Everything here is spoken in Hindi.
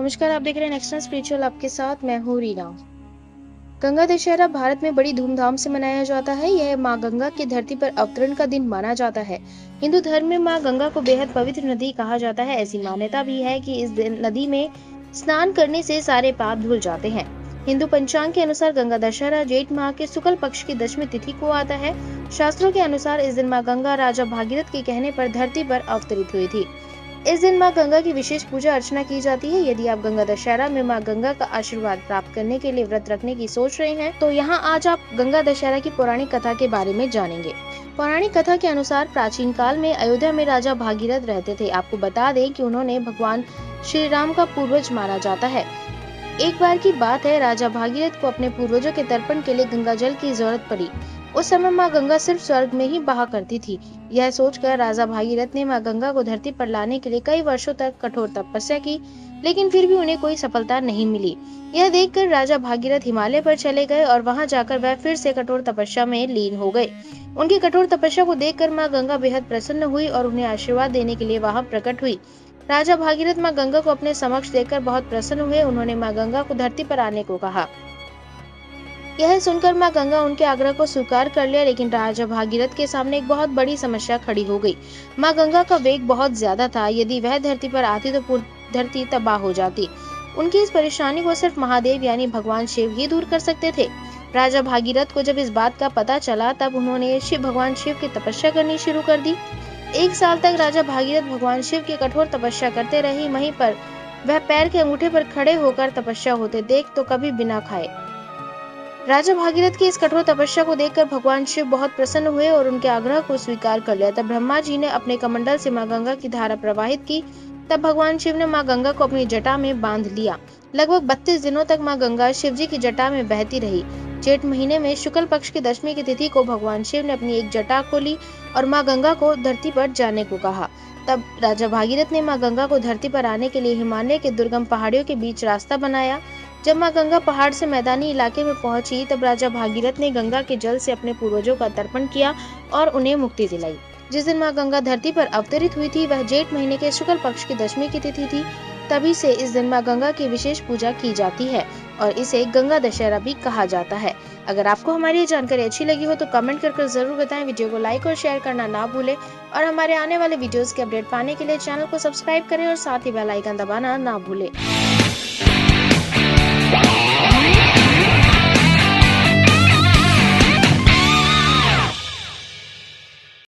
नमस्कार, आप देख रहे हैं नेक्स्ट स्पिरिचुअल। आपके साथ मैं हूँ रीना। गंगा दशहरा भारत में बड़ी धूमधाम से मनाया जाता है। यह माँ गंगा की धरती पर अवतरण का दिन माना जाता है। हिंदू धर्म में माँ गंगा को बेहद पवित्र नदी कहा जाता है। ऐसी मान्यता भी है कि इस दिन नदी में स्नान करने से सारे पाप धुल जाते हैं। हिंदू पंचांग के अनुसार गंगा दशहरा जेठ माह के शुक्ल पक्ष की दशमी तिथि को आता है। शास्त्रों के अनुसार इस दिन माँ गंगा राजा भागीरथ के कहने पर धरती पर अवतरित हुई थी। इस दिन माँ गंगा की विशेष पूजा अर्चना की जाती है। यदि आप गंगा दशहरा में माँ गंगा का आशीर्वाद प्राप्त करने के लिए व्रत रखने की सोच रहे हैं, तो यहाँ आज आप गंगा दशहरा की पौराणिक कथा के बारे में जानेंगे। पौराणिक कथा के अनुसार प्राचीन काल में अयोध्या में राजा भागीरथ रहते थे। आपको बता दें कि उन्होंने भगवान श्री राम का पूर्वज माना जाता है। एक बार की बात है, राजा भागीरथ को अपने पूर्वजों के तर्पण के लिए गंगा जल की जरूरत पड़ी। उस समय माँ गंगा सिर्फ स्वर्ग में ही बहा करती थी। यह सोचकर राजा भागीरथ ने माँ गंगा को धरती पर लाने के लिए कई वर्षों तक कठोर तपस्या की, लेकिन फिर भी उन्हें कोई सफलता नहीं मिली। यह देखकर राजा भागीरथ हिमालय पर चले गए और वहां जाकर वह फिर से कठोर तपस्या में लीन हो गए। उनकी कठोर तपस्या को देखकर माँ गंगा बेहद प्रसन्न हुई और उन्हें आशीर्वाद देने के लिए वहां प्रकट हुई। राजा भागीरथ माँ गंगा को अपने समक्ष देखकर बहुत प्रसन्न हुए। उन्होंने माँ गंगा को धरती पर आने को कहा। यह सुनकर माँ गंगा उनके आग्रह को स्वीकार कर लिया, लेकिन राजा भागीरथ के सामने एक बहुत बड़ी समस्या खड़ी हो गई। माँ गंगा का वेग बहुत ज्यादा था। यदि वह धरती पर आती तो पूरी धरती तबाह हो जाती। उनकी इस परेशानी को सिर्फ महादेव यानी भगवान शिव ही दूर कर सकते थे। राजा भागीरथ को जब इस बात का पता चला, तब उन्होंने भगवान शिव की तपस्या करनी शुरू कर दी। 1 साल तक राजा भागीरथ भगवान शिव की कठोर तपस्या करते रहे। वहीं पर वह पैर के अंगूठे पर खड़े होकर तपस्या होते देख तो कभी बिना खाए। राजा भागीरथ की इस कठोर तपस्या को देखकर भगवान शिव बहुत प्रसन्न हुए और उनके आग्रह को स्वीकार कर लिया। तब ब्रह्मा जी ने अपने कमंडल से माँ गंगा की धारा प्रवाहित की। तब भगवान शिव ने माँ गंगा को अपनी जटा में बांध लिया। लगभग 32 दिनों तक माँ गंगा शिव जी की जटा में बहती रही। जेठ महीने में शुक्ल पक्ष की दशमी की तिथि को भगवान शिव ने अपनी एक जटा खोली और माँ गंगा को धरती पर जाने को कहा। तब राजा भागीरथ ने माँ गंगा को धरती पर आने के लिए हिमालय के दुर्गम पहाड़ियों के बीच रास्ता बनाया। जब माँ गंगा पहाड़ से मैदानी इलाके में पहुंची, तब राजा भागीरथ ने गंगा के जल से अपने पूर्वजों का तर्पण किया और उन्हें मुक्ति दिलाई। जिस दिन माँ गंगा धरती पर अवतरित हुई थी, वह जेठ महीने के शुक्ल पक्ष की दशमी की तिथि थी। तभी से इस दिन माँ गंगा की विशेष पूजा की जाती है और इसे गंगा दशहरा भी कहा जाता है। अगर आपको हमारी ये जानकारी अच्छी लगी हो तो कमेंट कर जरूर बताएं। वीडियो को लाइक और शेयर करना ना भूलें और हमारे आने वाले वीडियोस के अपडेट पाने के लिए चैनल को सब्सक्राइब करें और साथ ही बेल आइकन दबाना ना भूलें।